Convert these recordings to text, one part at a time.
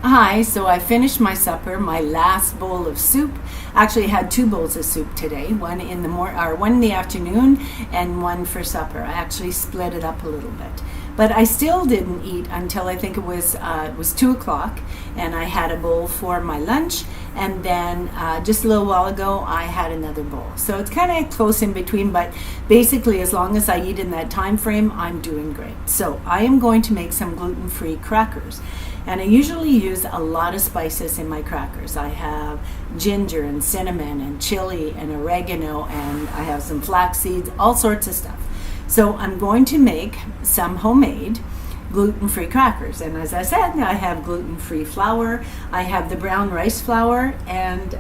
Hi, so I finished my supper, my last bowl of soup. Actually, I had two bowls of soup today, one in the one in the afternoon and one for supper. I actually split it up a little bit. But I still didn't eat until I think it was 2 o'clock, and I had a bowl for my lunch, and then just a little while ago I had another bowl. So it's kind of close in between, but basically as long as I eat in that time frame, I'm doing great. So I am going to make some gluten-free crackers. And I usually use a lot of spices in my crackers. I have ginger and cinnamon and chili and oregano, and I have some flax seeds, all sorts of stuff. So I'm going to make some homemade gluten-free crackers. And as I said, I have gluten-free flour. I have the brown rice flour, and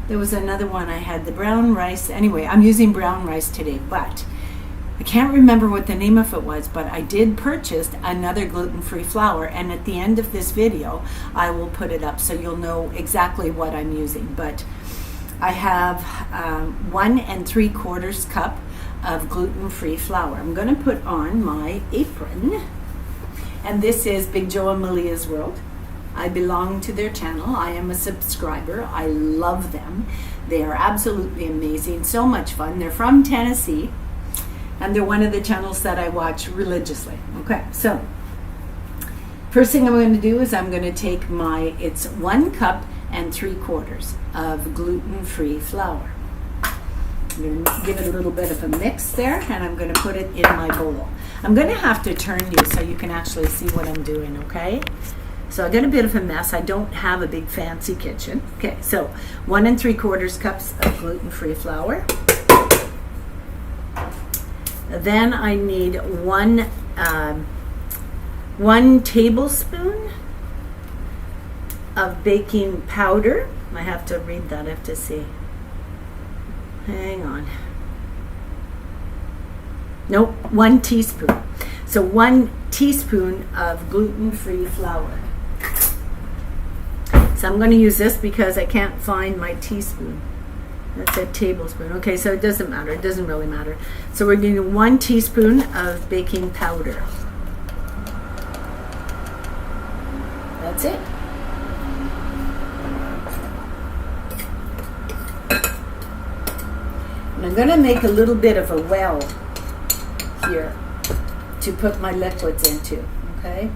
there was another one I had, the brown rice. Anyway, I'm using brown rice today, but I can't remember what the name of it was, but I did purchase another gluten-free flour, and at the end of this video I will put it up so you'll know exactly what I'm using. But I have 1 3/4 cup of gluten-free flour. I'm going to put on my apron, and this is Big Joe and Malia's World. I belong to their channel. I am a subscriber. I love them. They are absolutely amazing, so much fun. They're from Tennessee, and they're one of the channels that I watch religiously. Okay, so first thing I'm going to do is I'm going to take it's 1 cup and 3/4 of gluten-free flour. I'm going to give it a little bit of a mix there, and I'm going to put it in my bowl. I'm going to have to turn you so you can actually see what I'm doing, okay? So I got a bit of a mess. I don't have a big fancy kitchen. Okay, so 1 3/4 cups of gluten-free flour. Then I need one tablespoon of baking powder. I have to read that, I have to see. Hang on. Nope, 1 teaspoon. So 1 teaspoon of gluten-free flour. So I'm going to use this because I can't find my teaspoon. That's a tablespoon. Okay, so it doesn't matter. It doesn't really matter. So we're getting 1 teaspoon of baking powder. That's it. And I'm going to make a little bit of a well here to put my liquids into. Okay?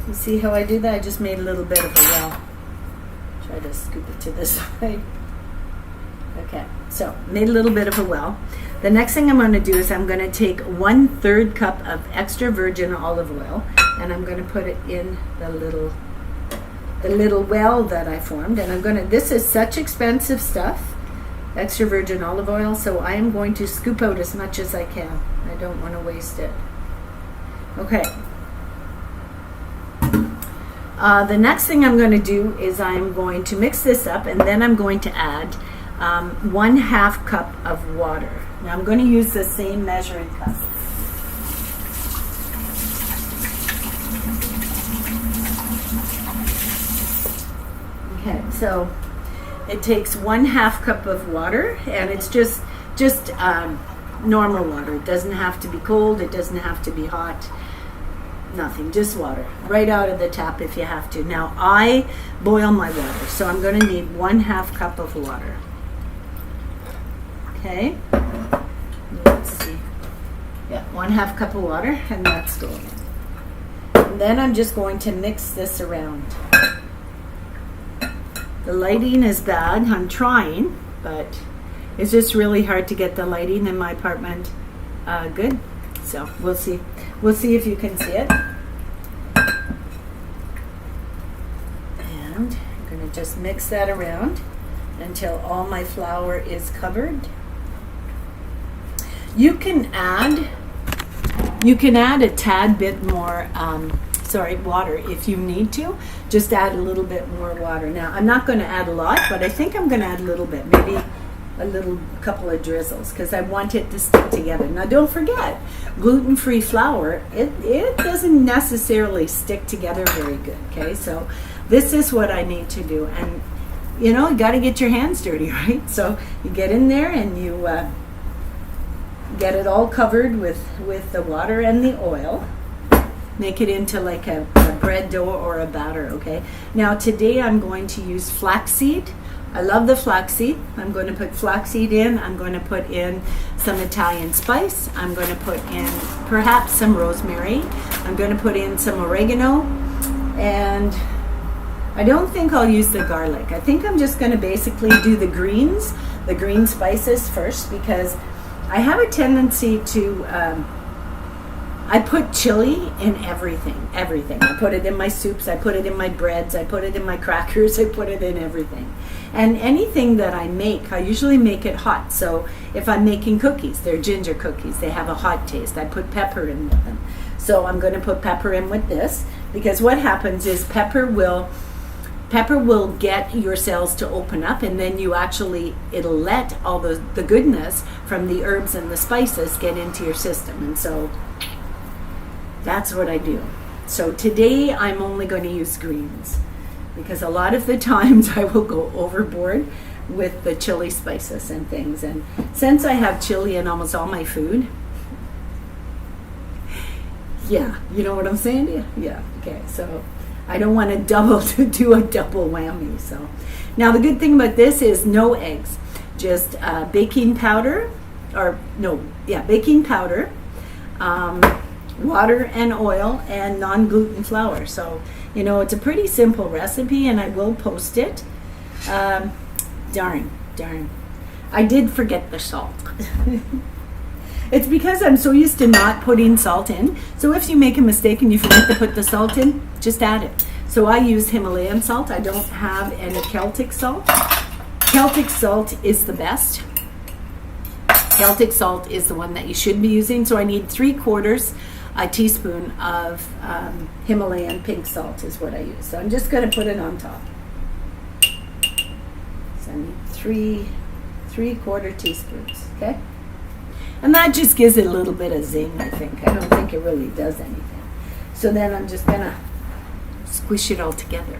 You see how I do that? I just made a little bit of a well. Try to scoop it to this side. Okay, so made a little bit of a well. The next thing I'm going to do is I'm going to take 1/3 cup of extra virgin olive oil, and I'm going to put it in the little well that I formed. And this is such expensive stuff, extra virgin olive oil, so I am going to scoop out as much as I can. I don't want to waste it. Okay. The next thing I'm going to do is I'm going to mix this up, and then I'm going to add 1/2 cup of water. Now I'm going to use the same measuring cup. Okay, so it takes 1/2 cup of water, and it's just normal water. It doesn't have to be cold. It doesn't have to be hot. Nothing, just water, right out of the tap if you have to. Now I boil my water, so I'm going to need 1/2 cup of water. Okay, let's see. Yeah, 1/2 cup of water, and that's going in. And then I'm just going to mix this around. The lighting is bad. I'm trying, but it's just really hard to get the lighting in my apartment good. So we'll see. We'll see if you can see it. And I'm going to just mix that around until all my flour is covered. You can add a tad bit more water if you need to. Just add a little bit more water. Now I'm not going to add a lot, but I think I'm going to add a little bit, maybe a couple of drizzles, because I want it to stick together. Now don't forget, gluten-free flour, it doesn't necessarily stick together very good. Okay, so this is what I need to do, and you got to get your hands dirty, right? So you get in there and you get it all covered with the water and the oil. make it into like a bread dough or a batter, okay? Now today I'm going to use flaxseed. I love the flaxseed. I'm going to put flaxseed in. I'm going to put in some Italian spice. I'm going to put in perhaps some rosemary. I'm going to put in some oregano, and I don't think I'll use the garlic. I think I'm just going to basically do the green spices first, because I have a tendency to, I put chili in everything. I put it in my soups, I put it in my breads, I put it in my crackers, I put it in everything. And anything that I make, I usually make it hot. So if I'm making cookies, they're ginger cookies, they have a hot taste. I put pepper in with them. So I'm going to put pepper in with this, because what happens is pepper will get your cells to open up, and then it'll let all the goodness from the herbs and the spices get into your system. And so that's what I do. So today I'm only going to use greens, because a lot of the times I will go overboard with the chili spices and things. And since I have chili in almost all my food, yeah, you know what I'm saying? Yeah, okay. So I don't want to do a double whammy. So now the good thing about this is no eggs, just baking powder, water and oil, and non-gluten flour. So it's a pretty simple recipe, and I will post it. Darn, I did forget the salt. It's because I'm so used to not putting salt in. So if you make a mistake and you forget to put the salt in, just add it. So I use Himalayan salt. I don't have any Celtic salt. Celtic salt is the best. Celtic salt is the one that you should be using. So I need 3/4 a teaspoon of Himalayan pink salt is what I use. So I'm just going to put it on top. So I need 3/4 teaspoons, okay? And that just gives it a little bit of zing, I think. I don't think it really does anything. So then I'm just going to squish it all together.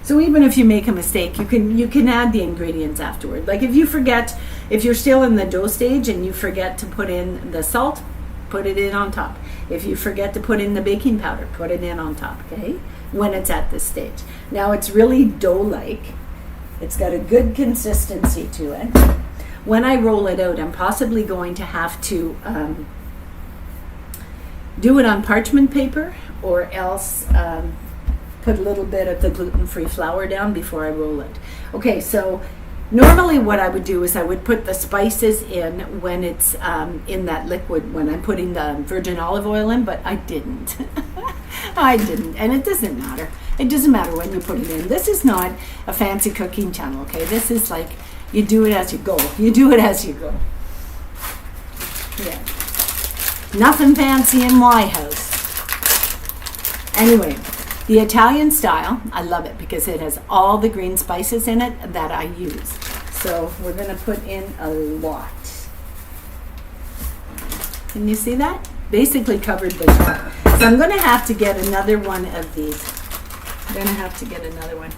So even if you make a mistake, you can add the ingredients afterward. Like if you're still in the dough stage and you forget to put in the salt, put it in on top. If you forget to put in the baking powder, put it in on top, okay? When it's at this stage. Now it's really dough-like. It's got a good consistency to it. When I roll it out, I'm possibly going to have to do it on parchment paper, or else put a little bit of the gluten-free flour down before I roll it. Okay, so normally what I would do is I would put the spices in when it's in that liquid, when I'm putting the virgin olive oil in, but I didn't. I didn't, and it doesn't matter. It doesn't matter when you put it in. This is not a fancy cooking channel, okay? This is like, you do it as you go. You do it as you go. Yeah. Nothing fancy in my house. Anyway, the Italian style, I love it because it has all the green spices in it that I use. So we're going to put in a lot. Can you see that? Basically covered the top. So I'm going to have to get another one of these. I'm going to have to get another one.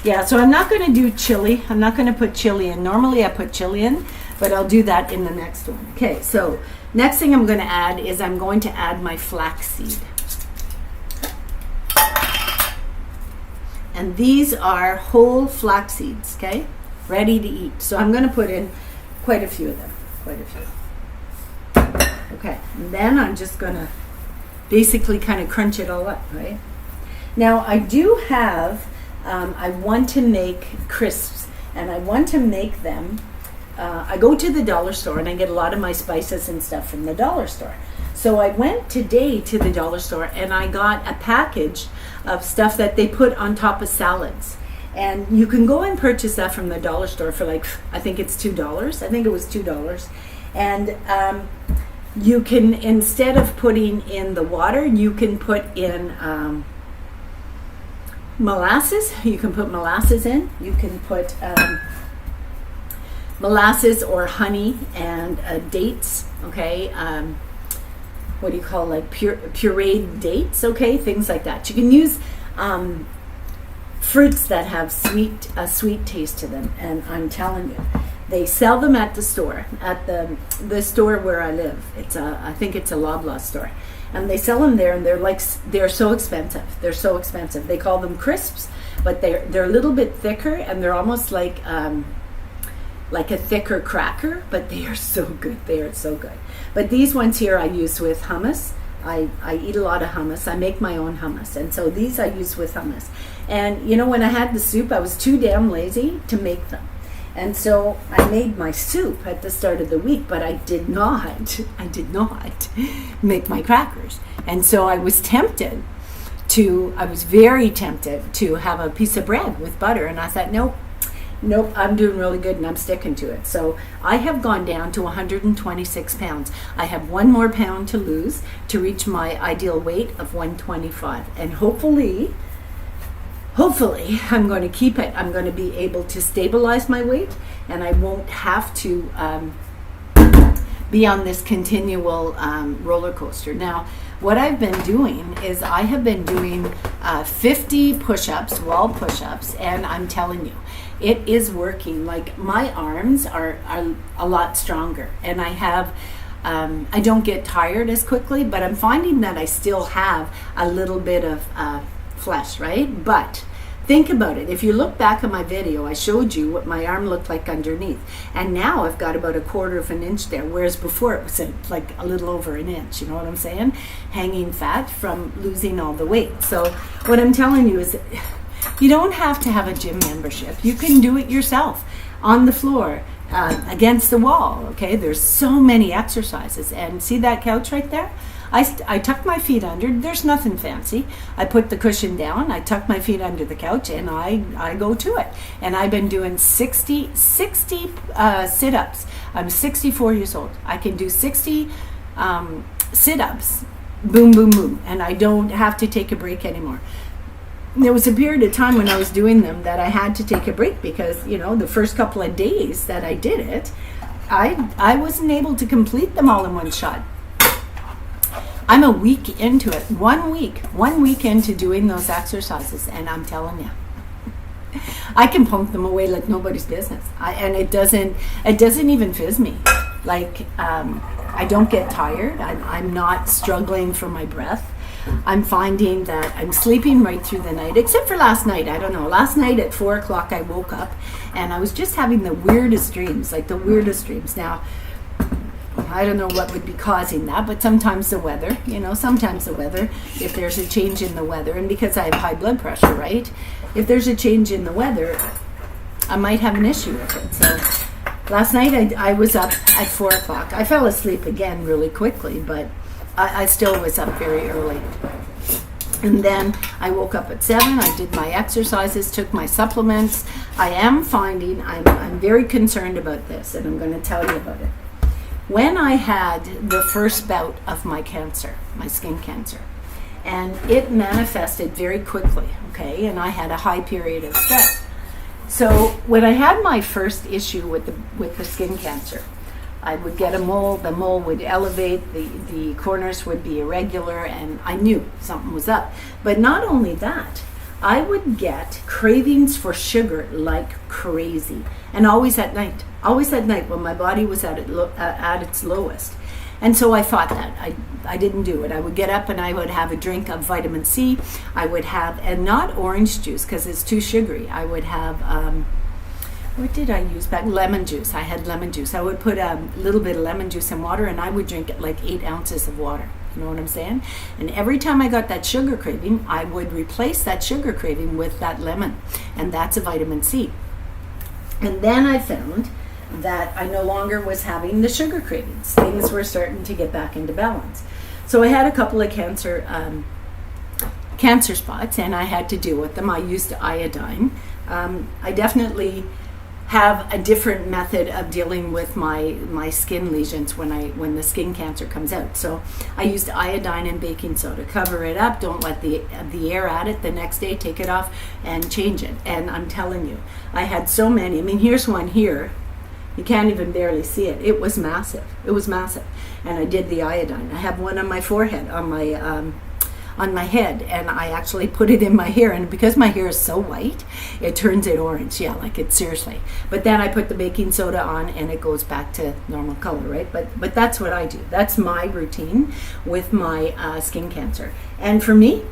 Yeah, so I'm not going to do chili. I'm not going to put chili in. Normally I put chili in, but I'll do that in the next one. Okay, so next thing I'm going to add is I'm going to add my flaxseed. And these are whole flax seeds, okay? Ready to eat. So I'm going to put in quite a few of them. Quite a few. Okay, and then I'm just going to basically kind of crunch it all up, right? Now I do have, I want to make crisps, and I want to make them, I go to the dollar store and I get a lot of my spices and stuff from the dollar store. So I went today to the dollar store and I got a package of stuff that they put on top of salads. And you can go and purchase that from the dollar store for like, I think it's $2. I think it was $2. And you can, instead of putting in the water, you can put in molasses. You can put molasses in. You can put molasses or honey and dates, okay? What do you call, like pureed dates, okay? Things like that. You can use fruits that have a sweet taste to them, and I'm telling you, They sell them at the store, at the store where I live. I think it's a Loblaw store, and they sell them there, and they're so expensive. They're so expensive. They call them crisps, but they're a little bit thicker, and they're almost like a thicker cracker, but they are so good. They are so good. But these ones here I use with hummus. I eat a lot of hummus. I make my own hummus, and so these I use with hummus. And when I had the soup, I was too damn lazy to make them. And so I made my soup at the start of the week, but I did not make my crackers. And so I was very tempted to have a piece of bread with butter. And I thought, nope, I'm doing really good and I'm sticking to it. So I have gone down to 126 pounds. I have 1 more pound to lose to reach my ideal weight of 125. And hopefully I'm going to keep it. I'm going to be able to stabilize my weight, and I won't have to be on this continual roller coaster. Now, what I've been doing is I have been doing 50 push-ups, wall push-ups, and I'm telling you, it is working. Like, my arms are a lot stronger, and I don't get tired as quickly, but I'm finding that I still have a little bit of flesh, right? But think about it. If you look back at my video, I showed you what my arm looked like underneath. And now I've got about 1/4 of an inch there, whereas before it was like a little over an inch, you know what I'm saying? Hanging fat from losing all the weight. So what I'm telling you is that you don't have to have a gym membership. You can do it yourself on the floor, against the wall, okay? There's so many exercises. And see that couch right there? I tuck my feet under. There's nothing fancy. I put the cushion down. I tuck my feet under the couch, and I go to it. And I've been doing 60 sit-ups. I'm 64 years old. I can do 60 sit-ups. Boom, boom, boom. And I don't have to take a break anymore. There was a period of time when I was doing them that I had to take a break because, the first couple of days that I did it, I wasn't able to complete them all in one shot. I'm a week into it, 1 week into doing those exercises, and I'm telling you, I can pump them away like nobody's business. And it doesn't even fizz me. Like, I don't get tired. I'm not struggling for my breath. I'm finding that I'm sleeping right through the night, except for last night. I don't know. Last night at 4 o'clock, I woke up and I was just having the weirdest dreams. Now, I don't know what would be causing that, but sometimes the weather, if there's a change in the weather, and because I have high blood pressure, right? If there's a change in the weather, I might have an issue with it. So last night I was up at 4 o'clock. I fell asleep again really quickly, but I still was up very early. And then I woke up at 7, I did my exercises, took my supplements. I am finding, I'm very concerned about this, and I'm going to tell you about it. When I had the first bout of my cancer, my skin cancer, and it manifested very quickly, okay, and I had a high period of stress. So when I had my first issue with the skin cancer, I would get a mole, the mole would elevate, the corners would be irregular, and I knew something was up. But not only that, I would get cravings for sugar like crazy, and always at night when my body was at its lowest. And so I fought that. I didn't do it. I would get up and I would have a drink of vitamin C. I would have, and not orange juice because it's too sugary. I would have, what did I use back? Lemon juice. I had lemon juice. I would put a little bit of lemon juice in water, and I would drink it like 8 ounces of water. You know what I'm saying? And every time I got that sugar craving, I would replace that sugar craving with that lemon, and that's a vitamin C. And then I found that I no longer was having the sugar cravings. Things were starting to get back into balance. So I had a couple of cancer spots, and I had to deal with them. I used iodine. I definitely have a different method of dealing with my skin lesions when the skin cancer comes out. So I used iodine and baking soda. Cover it up, don't let the air at it. The next day, take it off and change it. And I'm telling you, I had so many. I mean, here's one here. You can't even barely see it. It was massive. And I did the iodine. I have one on my forehead, on on my head, and I actually put it in my hair, and because my hair is so white, it turns it orange. Yeah, like it seriously. But then I put the baking soda on and it goes back to normal color, right? But that's what I do. That's my routine with my skin cancer. And for me,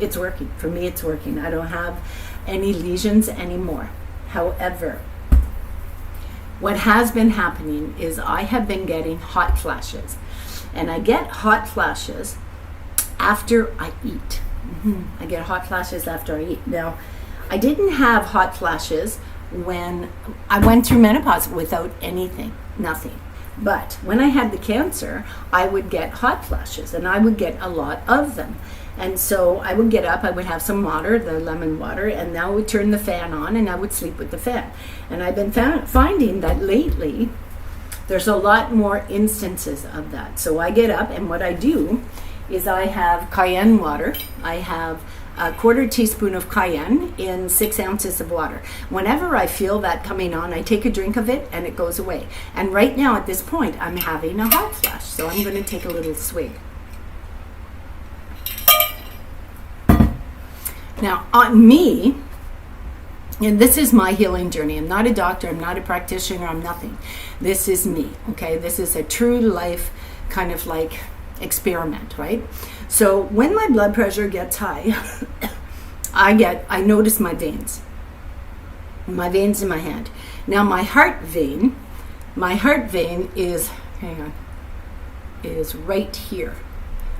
it's working. For me, it's working. I don't have any lesions anymore. However, what has been happening is I have been getting hot flashes. And I get hot flashes after I eat. I get hot flashes after I eat. Now, I didn't have hot flashes when I went through menopause without anything, nothing. But when I had the cancer, I would get hot flashes, and I would get a lot of them. And so I would get up, I would have some water, the lemon water, and now I would turn the fan on and I would sleep with the fan. And I've been finding that lately, there's a lot more instances of that. So I get up, and what I do is I have cayenne water. I have a 1/4 teaspoon of cayenne in 6 ounces of water. Whenever I feel that coming on, I take a drink of it and it goes away. And right now at this point, I'm having a hot flash. So I'm going to take a little swig. Now on me, and this is my healing journey. I'm not a doctor, I'm not a practitioner, I'm nothing. This is me, okay? This is a true life kind of like experiment, right? So when my blood pressure gets high, I notice my veins in my hand. Now my heart vein is, is right here.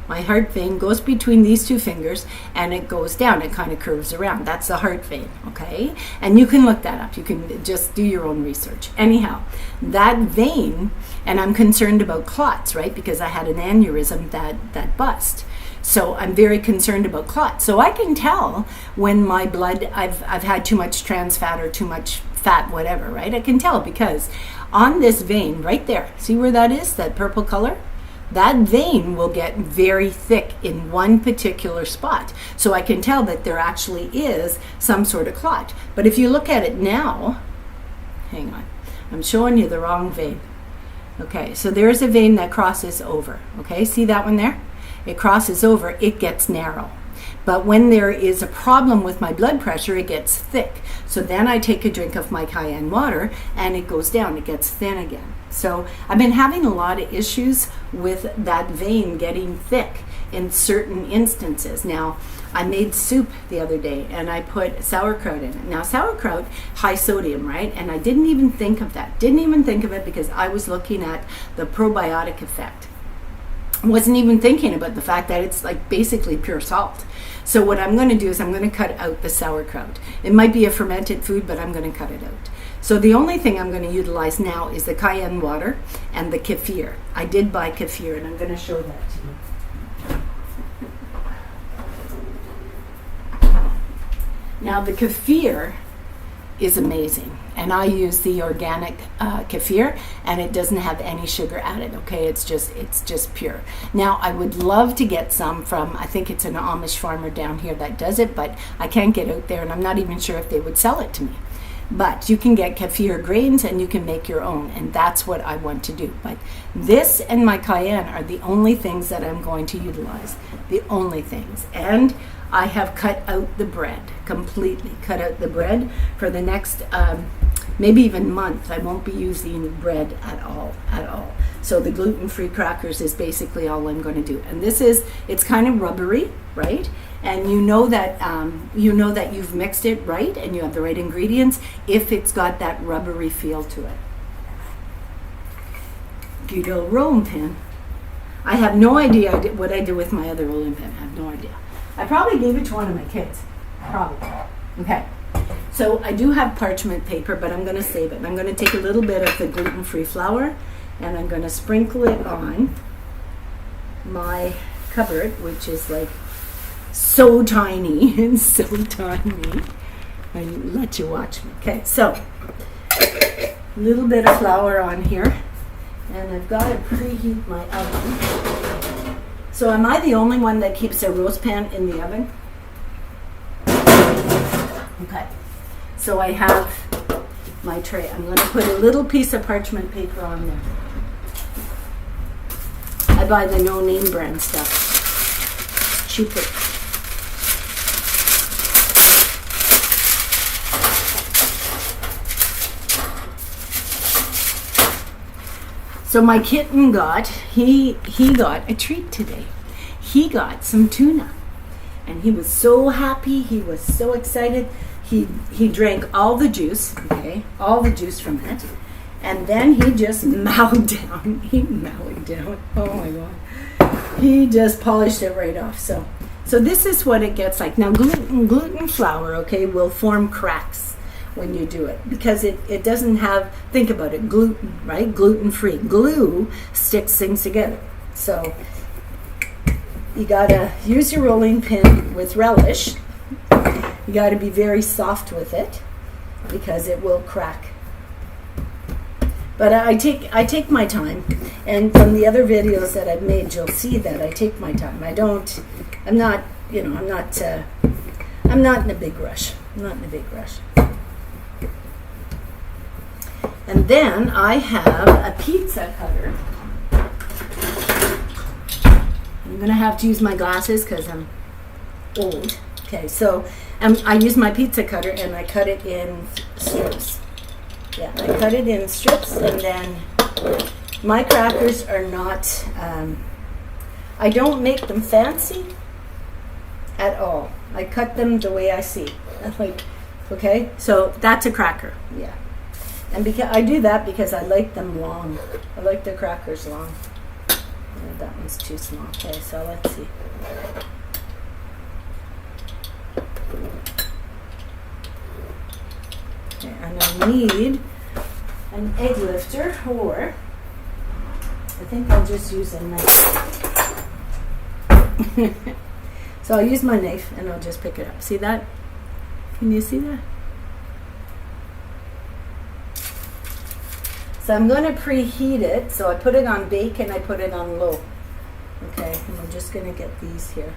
My heart vein goes between these two fingers and it goes down. It kind of curves around. That's the heart vein, okay? And you can look that up. You can just do your own research. Anyhow, that vein, and I'm concerned about clots, right? Because I had an aneurysm that bust. So I'm very concerned about clots. So I can tell when my blood, I've had too much trans fat or too much fat, whatever, right? I can tell because on this vein right there, see where that is, that purple color? That vein will get very thick in one particular spot. So I can tell that there actually is some sort of clot. But if you look at it now, hang on, I'm showing you the wrong vein. Okay, so there's a vein that crosses over. Okay, see that one there? It crosses over, it gets narrow. But when there is a problem with my blood pressure, it gets thick. So then I take a drink of my cayenne water and it goes down, it gets thin again. So I've been having a lot of issues with that vein getting thick in certain instances. Now, I made soup the other day and I put sauerkraut in it. Now, sauerkraut, high sodium, right? And I didn't even think of that. Didn't even think of it because I was looking at the probiotic effect. I wasn't even thinking about the fact that it's like basically pure salt. So what I'm going to do is I'm going to cut out the sauerkraut. It might be a fermented food, but I'm going to cut it out. So the only thing I'm going to utilize now is the cayenne water and the kefir. I did buy kefir, and I'm going to show that to you. Now the kefir is amazing, and I use the organic kefir, and it doesn't have any sugar added. Okay, it's just pure. Now I would love to get some from, I think it's an Amish farmer down here that does it, but I can't get out there, and I'm not even sure if they would sell it to me. But you can get kefir grains and you can make your own, and that's what I want to do. But this and my cayenne are the only things that I'm going to utilize, the only things. And I have cut out the bread, completely cut out the bread for the next maybe even month. I won't be using bread at all. So the gluten-free crackers is basically all I'm going to do. And it's kind of rubbery, right? And you know that you've mixed it right and you have the right ingredients if it's got that rubbery feel to it. Guido rolling pin. I have no idea what I did with my other rolling pin. I have no idea. I probably gave it to one of my kids. Probably. Okay. So I do have parchment paper, but I'm going to save it. And I'm going to take a little bit of the gluten-free flour and I'm going to sprinkle it on my cupboard, which is like so tiny and so tiny. I let you watch me. Okay, so a little bit of flour on here, and I've got to preheat my oven. So am I the only one that keeps a roast pan in the oven? Okay, so I have my tray. I'm going to put a little piece of parchment paper on there. I buy the no-name brand stuff. cheaper. So my kitten he got a treat today. He got some tuna, and he was so happy. He was so excited. He drank all the juice, okay, all the juice from it, and then he just mowed down. He mowed down. Oh my God! He just polished it right off. So this is what it gets like. Now gluten flour, okay, will form cracks when you do it because it doesn't have, think about it, gluten, right? Gluten-free. Glue sticks things together. So you gotta use your rolling pin with relish. You gotta be very soft with it because it will crack. But I take my time, and from the other videos that I've made, you'll see that I take my time. I'm not in a big rush. I'm not in a big rush. And then I have a pizza cutter. I'm going to have to use my glasses because I'm old. Okay, so I use my pizza cutter and I cut it in strips. Yeah, I cut it in strips, and then my crackers are not, I don't make them fancy at all. I cut them the way I see. Okay, so that's a cracker, yeah. And because I do that because I like them long. I like the crackers long. Yeah, that one's too small. Okay, so let's see. Okay, and I need an egg lifter, or I think I'll just use a knife. So I'll use my knife and I'll just pick it up. See that? Can you see that? So I'm going to preheat it. So I put it on bake and I put it on low. Okay, and I'm just going to get these here.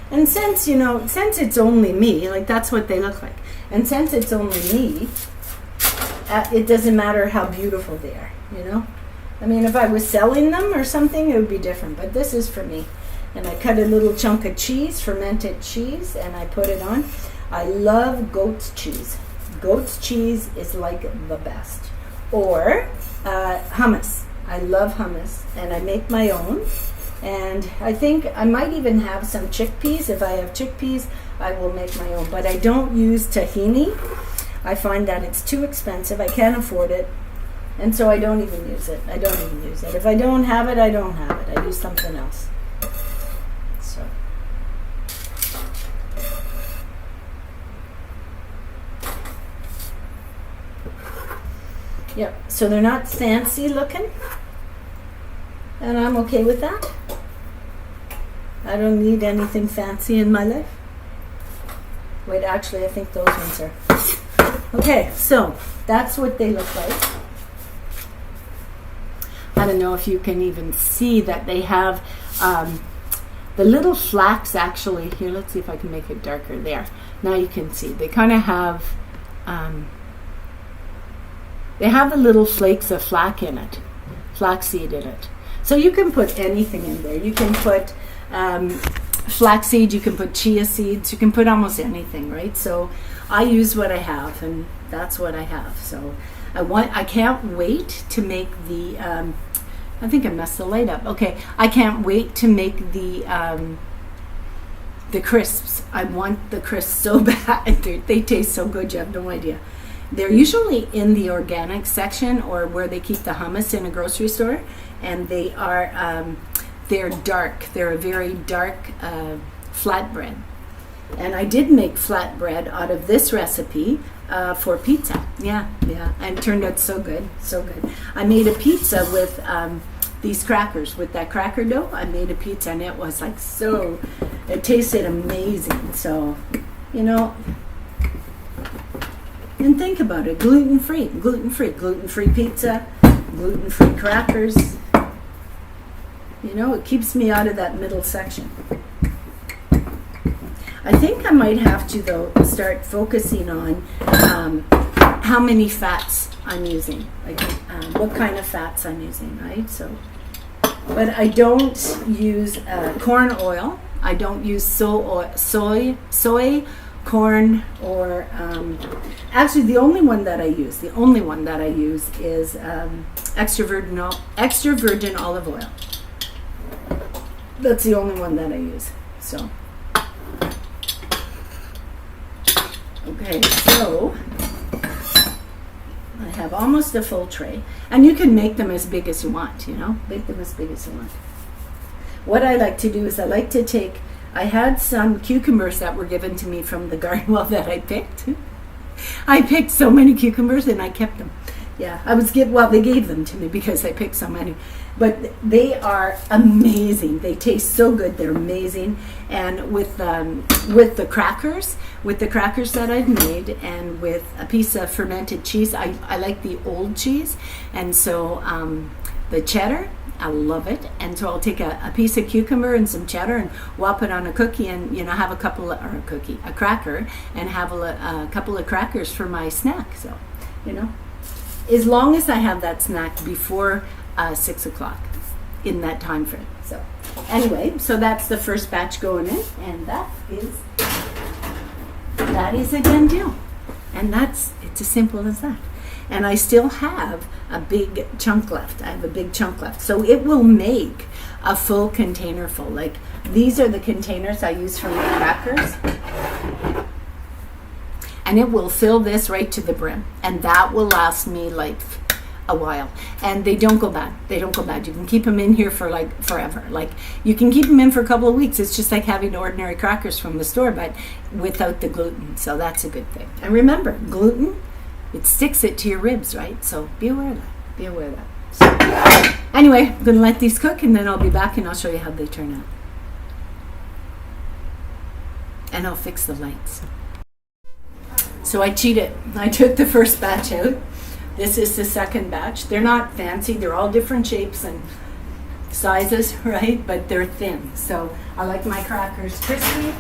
And since it's only me, like that's what they look like. And since it's only me, it doesn't matter how beautiful they are, I mean, if I was selling them or something, it would be different. But this is for me. And I cut a little chunk of cheese, fermented cheese, and I put it on. I love goat's cheese. Goat's cheese is like the best. Or hummus. I love hummus, and I make my own. And I think I might even have some chickpeas. If I have chickpeas, I will make my own. But I don't use tahini. I find that it's too expensive. I can't afford it. And so I don't even use it. If I don't have it, I don't have it. I use something else. So. Yep, so they're not fancy looking, and I'm okay with that. I don't need anything fancy in my life. Wait, actually, I think those ones are. Okay, so that's what they look like. I don't know if you can even see that they have the little flax actually. Here, let's see if I can make it darker there. Now you can see. They kind of have... they have the little flakes of flaxseed in it. So you can put anything in there. You can put flaxseed, you can put chia seeds, you can put almost anything, right? So I use what I have, and that's what I have. So I can't wait to make the, I think I messed the light up. Okay, I can't wait to make the crisps. I want the crisps so bad. They taste so good, you have no idea. They're usually in the organic section or where they keep the hummus in a grocery store, and they are they're dark. They're a very dark flatbread. And I did make flatbread out of this recipe for pizza. Yeah, and it turned out so good, so good. I made a pizza with these crackers, with that cracker dough. I made a pizza, and it was like so. It tasted amazing. So, and think about it, gluten-free pizza, gluten-free crackers. It keeps me out of that middle section. I think I might have to, though, start focusing on how many fats I'm using, like what kind of fats I'm using, right? So But I don't use corn oil. I don't use soy, corn, or actually the only one that I use is extra virgin olive oil. That's the only one that I use. So, okay, so I have almost a full tray, and you can make them as big as you want. Make them as big as you want. What I like to do is I had some cucumbers that were given to me from the garden that I picked. I picked so many cucumbers and I kept them. Yeah, they gave them to me because I picked so many. But they are amazing. They taste so good. They're amazing. And with the crackers that I've made, and with a piece of fermented cheese, I like the old cheese, and so the cheddar, I love it. And so I'll take a piece of cucumber and some cheddar and whop it on a cookie, and have a cracker, and have a couple of crackers for my snack. So, as long as I have that snack before 6 o'clock in that time frame. So anyway, so that's the first batch going in, and that is a done deal. And it's as simple as that. And I still have a big chunk left. So it will make a full container full. Like, these are the containers I use for my crackers. And it will fill this right to the brim. And that will last me like a while. And they don't go bad. You can keep them in here for like forever. Like, you can keep them in for a couple of weeks. It's just like having ordinary crackers from the store, but without the gluten. So that's a good thing. And remember, gluten, it sticks it to your ribs, right? So be aware of that. So, anyway, I'm going to let these cook, and then I'll be back and I'll show you how they turn out. And I'll fix the lights. So I cheated. I took the first batch out. This is the second batch. They're not fancy. They're all different shapes and sizes, right? But they're thin. So I like my crackers crispy.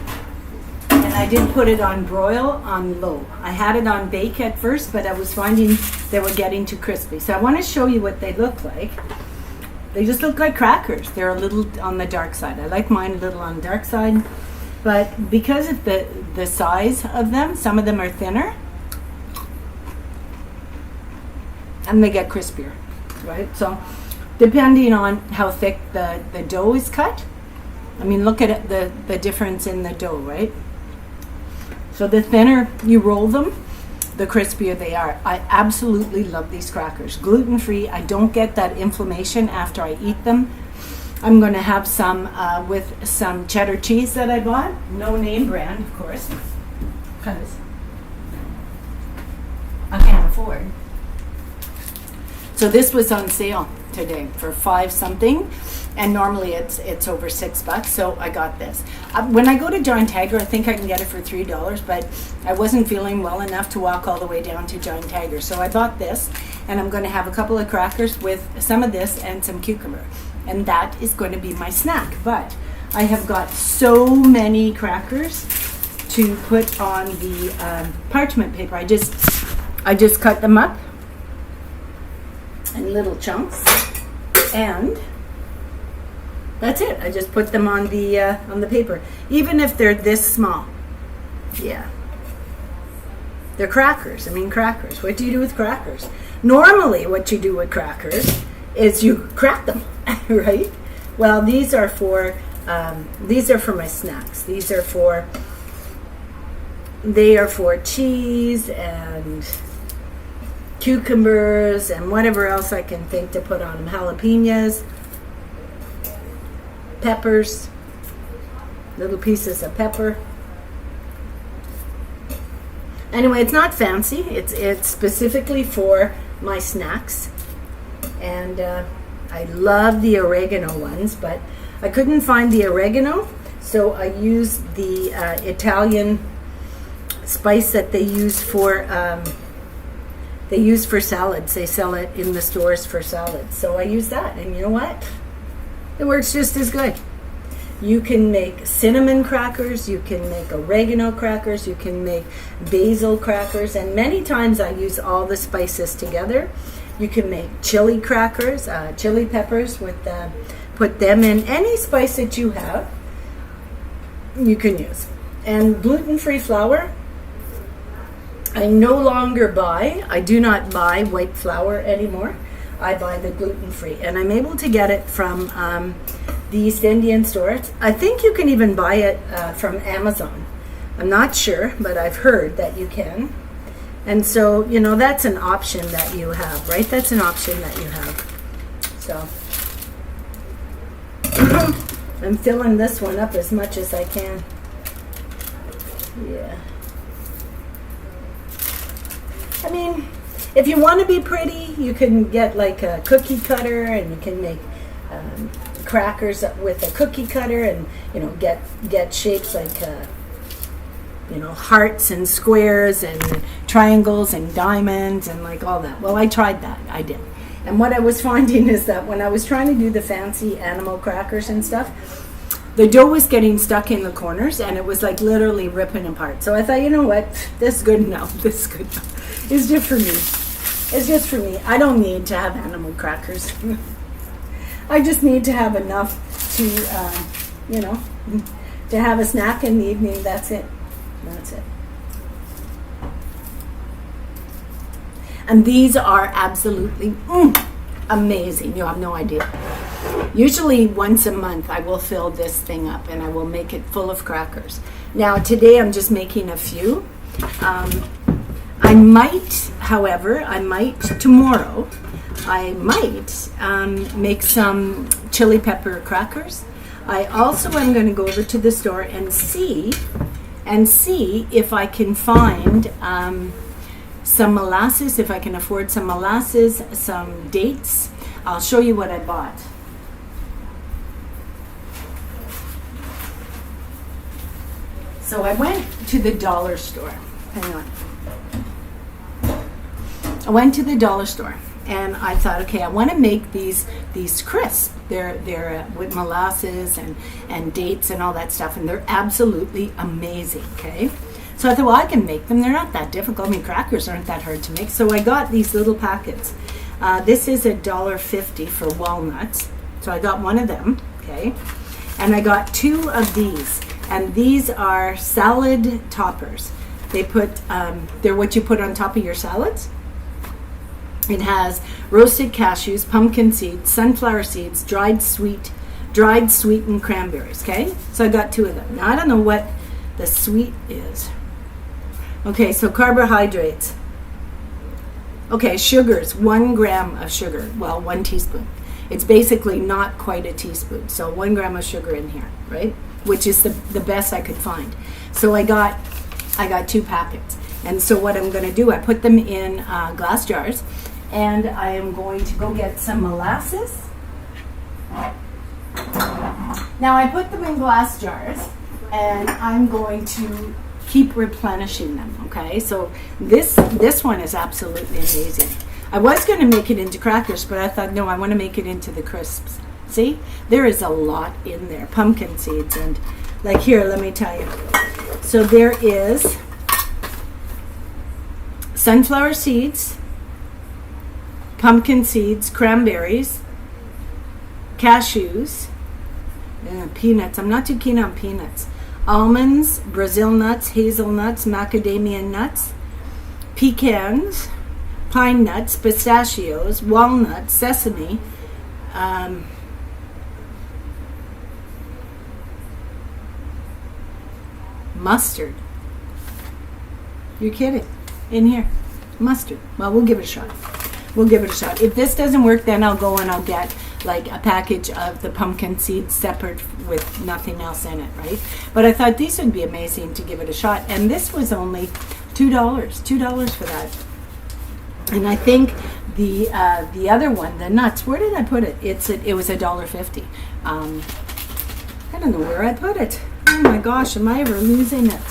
And I did put it on broil on low. I had it on bake at first, but I was finding they were getting too crispy. So I want to show you what they look like. They just look like crackers. They're a little on the dark side. I like mine a little on the dark side. But because of the size of them, some of them are thinner. And they get crispier, right? So depending on how thick the dough is cut. I mean, look at it, the difference in the dough, right? So the thinner you roll them, the crispier they are. I absolutely love these crackers. Gluten-free. I don't get that inflammation after I eat them. I'm going to have some with some cheddar cheese that I bought. No name brand, of course, because I can't afford. So this was on sale today for $5 something, and normally it's over $6. So I got this. When I go to Giant Tiger, I think I can get it for $3, but I wasn't feeling well enough to walk all the way down to Giant Tiger. So I bought this, and I'm going to have a couple of crackers with some of this and some cucumber. And that is going to be my snack. But I have got so many crackers to put on the parchment paper. I just cut them up in little chunks, and that's it. I just put them on the paper, even if they're this small. Yeah, they're crackers. I mean, crackers. What do you do with crackers? Normally, what you do with crackers is you crack them, right? Well, these are for my snacks. They are for cheese and cucumbers and whatever else I can think to put on them. Jalapenos, peppers, little pieces of pepper. Anyway, it's not fancy. It's specifically for my snacks. And I love the oregano ones, but I couldn't find the oregano, so I used the Italian spice that they use for salads. They sell it in the stores for salads. So I use that, and you know what? It works just as good. You can make cinnamon crackers, you can make oregano crackers, you can make basil crackers, and many times I use all the spices together. You can make chili crackers, chili peppers with put them in. Any spice that you have, you can use. And gluten-free flour, I no longer buy. I do not buy white flour anymore. I buy the gluten-free, and I'm able to get it from the East Indian store. I think you can even buy it from Amazon. I'm not sure, but I've heard that you can. And so, you know, that's an option that you have, right? That's an option that you have. So, I'm filling this one up as much as I can. Yeah. I mean, if you want to be pretty, you can get like a cookie cutter, and you can make crackers with a cookie cutter, and, you know, get shapes like you know, hearts and squares and triangles and diamonds and like all that. Well, I tried that. I did. And what I was finding is that when I was trying to do the fancy animal crackers and stuff, the dough was getting stuck in the corners, and it was like literally ripping apart. So I thought, you know what, this is good enough. This is good enough. It's just for me. It's just for me. I don't need to have animal crackers. I just need to have enough to, you know, to have a snack in the evening. That's it. That's it. And these are absolutely amazing. You have no idea. Usually once a month I will fill this thing up, and I will make it full of crackers. Now today I'm just making a few. I might, however, tomorrow, I might make some chili pepper crackers. I also am going to go over to the store and see if I can find some molasses, if I can afford some molasses, some dates. I'll show you what I bought. So I went to the dollar store. Hang on. I went to the dollar store, and I thought, okay, I want to make these crisp. They're with molasses and dates and all that stuff, and they're absolutely amazing. Okay, so I thought, well, I can make them. They're not that difficult. I mean, crackers aren't that hard to make. So I got these little packets. This is $1.50 for walnuts. So I got one of them. Okay, and I got two of these, and these are salad toppers. They're what you put on top of your salads. It has roasted cashews, pumpkin seeds, sunflower seeds, dried sweetened cranberries, okay? So I got two of them. Now, I don't know what the sweet is. Okay, so carbohydrates. Okay, sugars, 1 gram of sugar. Well, 1 teaspoon. It's basically not quite a teaspoon. So 1 gram of sugar in here, right? Which is the best I could find. So I got 2 packets. And so what I'm going to do, I put them in glass jars. And I am going to go get some molasses. Now I put them in glass jars, and I'm going to keep replenishing them, okay? So this one is absolutely amazing. I was going to make it into crackers, but I thought, no, I want to make it into the crisps. See? There is a lot in there. Pumpkin seeds, and like here, let me tell you. So there is sunflower seeds, pumpkin seeds, cranberries, cashews, peanuts. I'm not too keen on peanuts. Almonds, Brazil nuts, hazelnuts, macadamia nuts, pecans, pine nuts, pistachios, walnuts, sesame, mustard. You're kidding. In here. Mustard. Well, we'll give it a shot. We'll give it a shot. If this doesn't work, then I'll go and I'll get like a package of the pumpkin seeds separate with nothing else in it, right? But I thought these would be amazing to give it a shot. And this was only $2 for that. And I think the other one, the nuts, where did I put it? It was $1.50. I don't know where I put it. Oh my gosh, am I ever losing it?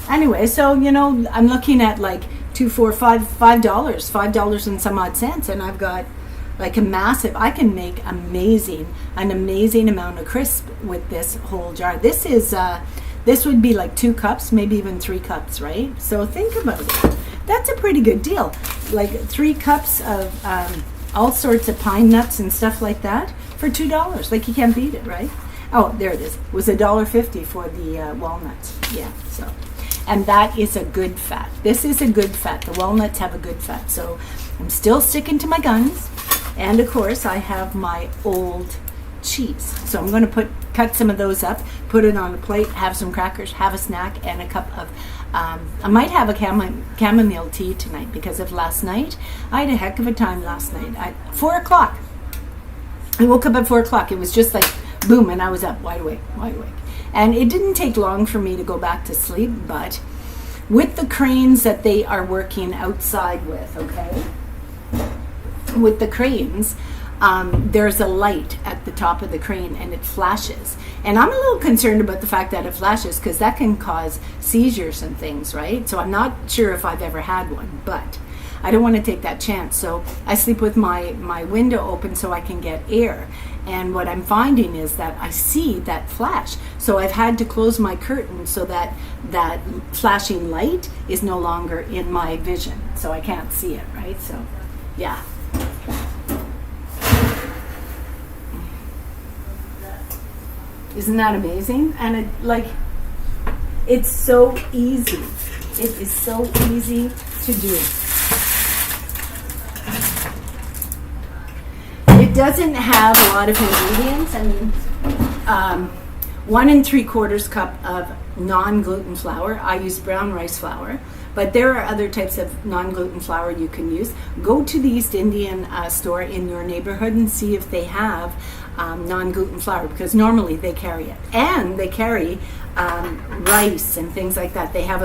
Anyway, so, you know, I'm looking at like $5 and some odd cents, and I've got like I can make an amazing amount of crisp with this whole jar. This would be like 2 cups, maybe even 3 cups, right? So think about it. That's a pretty good deal. Like 3 cups of all sorts of pine nuts and stuff like that for $2. Like, you can't beat it, right? Oh, there it is. It was $1.50 for the walnuts. Yeah, so. And that is a good fat. This is a good fat. The walnuts have a good fat. So I'm still sticking to my guns. And of course, I have my old cheese. So I'm going to cut some of those up, put it on a plate, have some crackers, have a snack, and a cup of, I might have a chamomile tea tonight because of last night. I had a heck of a time last night. At 4 o'clock. I woke up at 4 o'clock. It was just like, boom, and I was up wide awake. And it didn't take long for me to go back to sleep, but with the cranes that they are working outside with, okay? With the cranes, there's a light at the top of the crane and it flashes. And I'm a little concerned about the fact that it flashes because that can cause seizures and things, right? So I'm not sure if I've ever had one, but I don't want to take that chance. So I sleep with my window open so I can get air. And what I'm finding is that I see that flash. So I've had to close my curtain so that that flashing light is no longer in my vision. So I can't see it, right? So, yeah. Isn't that amazing? And it's so easy. It is so easy to do. It doesn't have a lot of ingredients. I mean, 1 3/4 cup of non-gluten flour. I use brown rice flour, but there are other types of non-gluten flour you can use. Go to the East Indian store in your neighborhood and see if they have non-gluten flour, because normally they carry it. And they carry rice and things like that. They have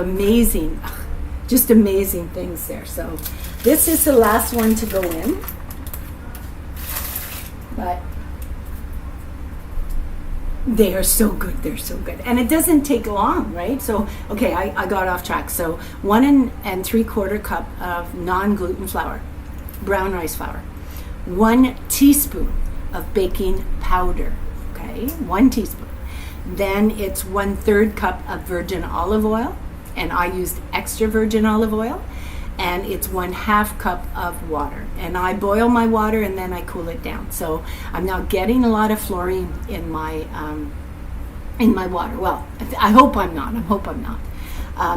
just amazing things there. So this is the last one to go in. But they are so good. They're so good. And it doesn't take long, right? So, okay, I got off track. So 1 3/4 cup of non-gluten flour, brown rice flour. 1 teaspoon of baking powder, okay? 1 teaspoon. Then it's 1/3 cup of virgin olive oil, and I used extra virgin olive oil. And it's 1/2 cup of water. And I boil my water and then I cool it down. So I'm not getting a lot of fluorine in my water. Well, I hope I'm not.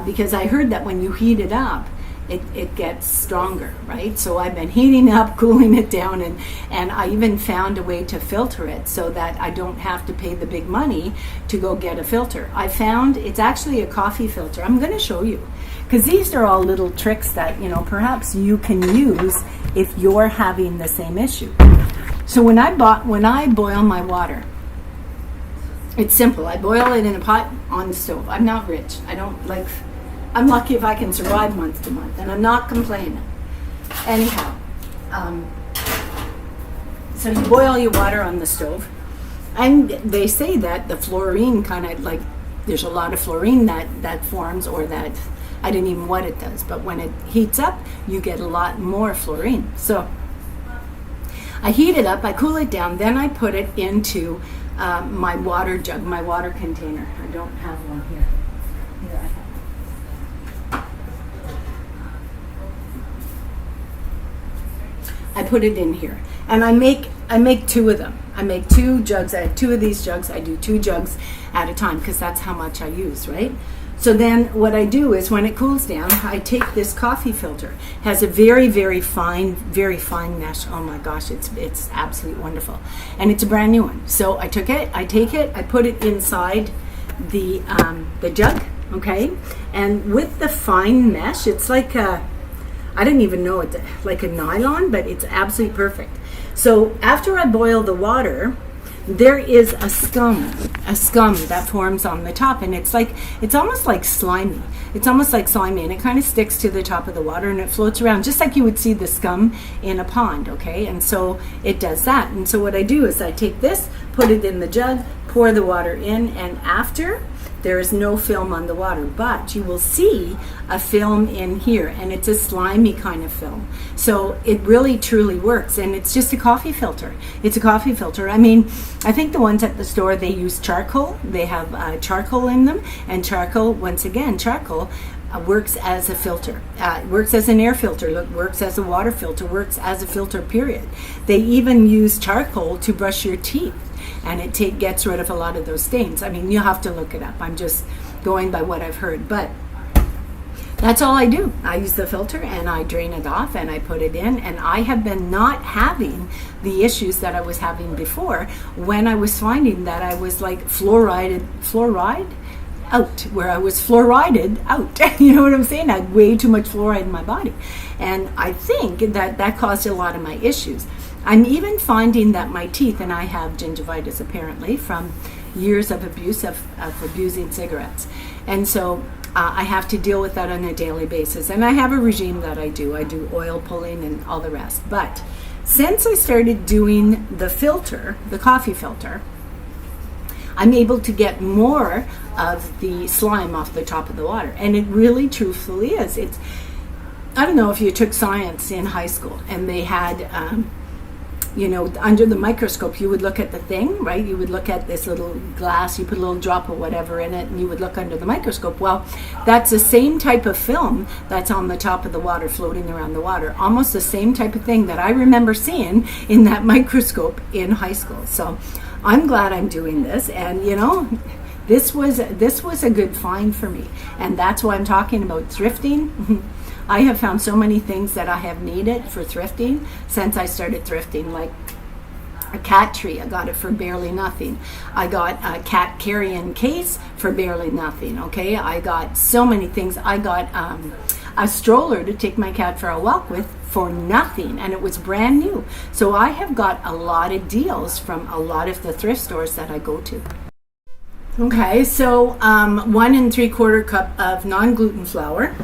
Because I heard that when you heat it up, it gets stronger, right? So I've been heating up, cooling it down, and I even found a way to filter it so that I don't have to pay the big money to go get a filter. I found it's actually a coffee filter. I'm going to show you, because these are all little tricks that, perhaps you can use if you're having the same issue. So when I boil my water, it's simple. I boil it in a pot on the stove. I'm not rich. I'm lucky if I can survive month to month, and I'm not complaining. Anyhow, so you boil your water on the stove, and they say that the fluorine there's a lot of fluorine that forms, or that, I don't even know what it does, but when it heats up, you get a lot more fluorine. So I heat it up, I cool it down, then I put it into my water jug, my water container. I don't have one here. Here I have. I put it in here, and I make 2 of them. I make 2 jugs. I have 2 of these jugs. I do 2 jugs at a time because that's how much I use, right? So then what I do is, when it cools down, I take this coffee filter. It has a very, very fine mesh. Oh my gosh, it's absolutely wonderful, and it's a brand new one. So I take it, I put it inside the jug, okay, and with the fine mesh, it's like I didn't even know it's like a nylon, but it's absolutely perfect. So after I boil the water, there is a scum that forms on the top, and it's almost like slimy. It's almost like slimy, and it kind of sticks to the top of the water, and it floats around just like you would see the scum in a pond, okay? And so it does that. And so what I do is I take this, put it in the jug, pour the water in, and after, there is no film on the water, but you will see a film in here, and it's a slimy kind of film. So it really truly works, and it's just a coffee filter. It's a coffee filter. I mean, I think the ones at the store, they use charcoal. They have charcoal in them, and charcoal, once again, charcoal works as a filter, works as an air filter, works as a water filter, works as a filter, period. They even use charcoal to brush your teeth, and it gets rid of a lot of those stains. I mean, you have to look it up. I'm just going by what I've heard, but that's all I do. I use the filter and I drain it off and I put it in, and I have been not having the issues that I was having before, when I was finding that I was like fluoride out, where I was fluorided out. You know what I'm saying? I had way too much fluoride in my body, and I think that caused a lot of my issues. I'm even finding that my teeth, and I have gingivitis apparently from years of abuse of abusing cigarettes, and so I have to deal with that on a daily basis. And I have a regime that I do oil pulling and all the rest. But since I started doing the filter, the coffee filter, I'm able to get more of the slime off the top of the water. And it really truthfully is. I don't know if you took science in high school and they had, under the microscope, you would look at the thing, right? You would look at this little glass, you put a little drop of whatever in it, and you would look under the microscope. Well, that's the same type of film that's on the top of the water, floating around the water. Almost the same type of thing that I remember seeing in that microscope in high school. So I'm glad I'm doing this, and this was a good find for me, and that's why I'm talking about thrifting. I have found so many things that I have needed for thrifting since I started thrifting, like a cat tree. I got it for barely nothing. I got a cat carrying case for barely nothing. Okay, I got so many things. I got a stroller to take my cat for a walk with for nothing, and it was brand new. So I have got a lot of deals from a lot of the thrift stores that I go to. Okay, so 1 3/4 cup of non-gluten flour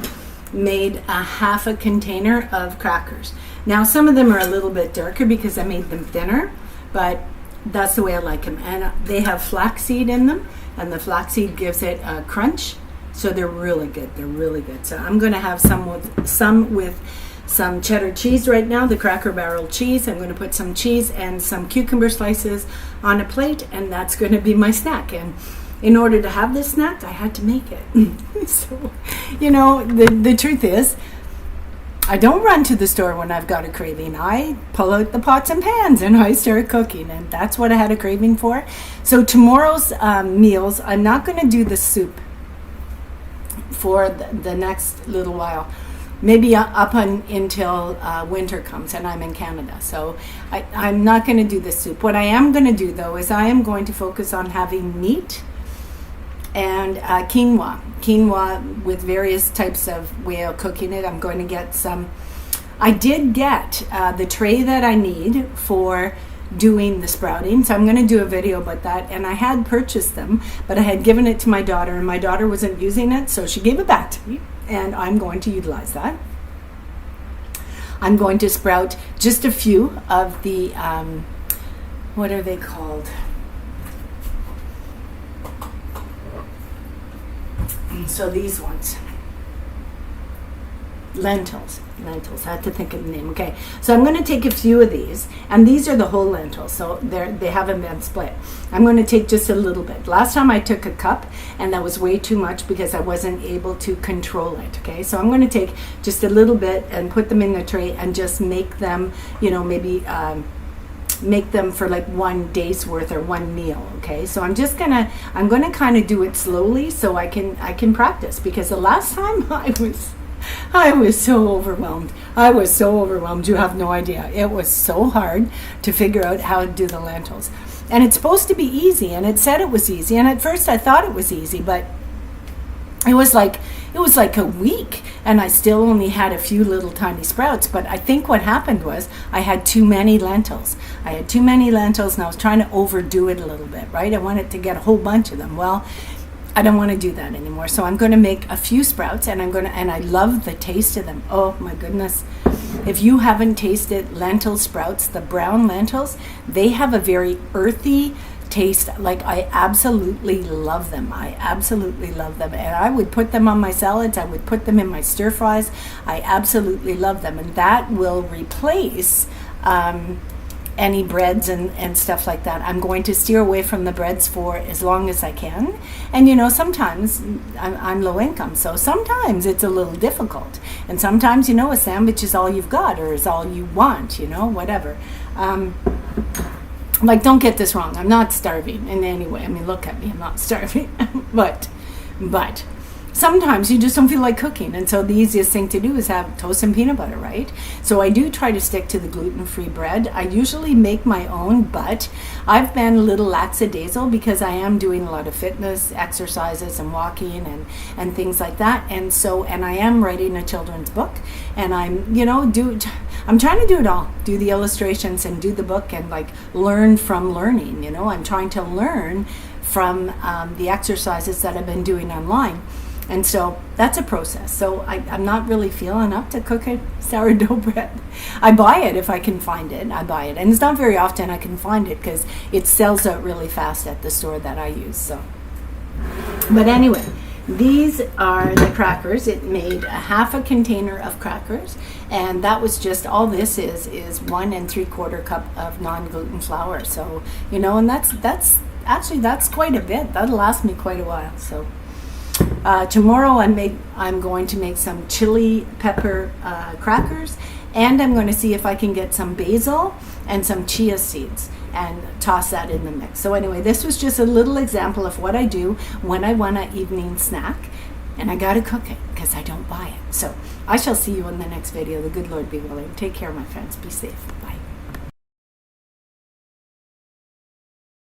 made a half a container of crackers. Now some of them are a little bit darker because I made them thinner, but that's the way I like them. And they have flaxseed in them, and the flaxseed gives it a crunch, so they're really good. They're really good. So I'm going to have some with some cheddar cheese right now, the Cracker Barrel cheese. I'm going to put some cheese and some cucumber slices on a plate, and that's going to be my snack. And in order to have this snack, I had to make it. So, the truth is, I don't run to the store when I've got a craving. I pull out the pots and pans and I start cooking, and that's what I had a craving for. So tomorrow's meals, I'm not going to do the soup for the next little while. Maybe up until winter comes and I'm in Canada. So I'm not going to do the soup. What I am going to do, though, is I am going to focus on having meat and quinoa with various types of way of cooking it. I'm going to get some. I did get the tray that I need for doing the sprouting, so I'm going to do a video about that. And I had purchased them, but I had given it to my daughter, and my daughter wasn't using it, so she gave it back to me, and I'm going to utilize that. I'm going to sprout just a few of the what are they called? So these ones, lentils. I had to think of the name. Okay, so I'm going to take a few of these, and these are the whole lentils, so they haven't been split. I'm going to take just a little bit. Last time I took a cup, and that was way too much because I wasn't able to control it. Okay, so I'm going to take just a little bit and put them in the tray and just make them, maybe make them for like 1 day's worth or one meal. Okay, so I'm gonna kind of do it slowly so I can practice, because the last time I was so overwhelmed. You have no idea. It was so hard to figure out how to do the lentils, and it's supposed to be easy, and it said it was easy, and at first I thought it was easy, but it was like a week, and I still only had a few little tiny sprouts. But I think what happened was I had too many lentils. And I was trying to overdo it a little bit, right? I wanted to get a whole bunch of them. Well, I don't want to do that anymore. So I'm going to make a few sprouts, and I love the taste of them. Oh my goodness. If you haven't tasted lentil sprouts, the brown lentils, they have a very earthy taste. Like, I absolutely love them. And I would put them on my salads. I would put them in my stir fries. I absolutely love them. And that will replace any breads and stuff like that. I'm going to steer away from the breads for as long as I can. And sometimes I'm low income, so sometimes it's a little difficult. And sometimes, a sandwich is all you've got or is all you want, whatever. Don't get this wrong. I'm not starving in any way. I mean, look at me. I'm not starving. but sometimes you just don't feel like cooking, and so the easiest thing to do is have toast and peanut butter, right? So I do try to stick to the gluten-free bread. I usually make my own, but I've been a little lackadaisical because I am doing a lot of fitness exercises and walking and things like that, and I am writing a children's book, and I'm trying to do it all, do the illustrations and do the book and learn from learning. I'm trying to learn from the exercises that I've been doing online. And so that's a process. So I'm not really feeling up to cook a sourdough bread. I buy it if I can find it. I buy it. And it's not very often I can find it because it sells out really fast at the store that I use. So, but anyway, these are the crackers. It made a half a container of crackers. And that was just, all this is 1 3/4 cup of non-gluten flour. So, and that's quite a bit. That'll last me quite a while. So. Tomorrow I'm going to make some chili pepper crackers, and I'm going to see if I can get some basil and some chia seeds and toss that in the mix. So anyway, this was just a little example of what I do when I want an evening snack, and I gotta cook it because I don't buy it. So I shall see you in the next video. The good Lord be willing. Take care, my friends. Be safe. Bye.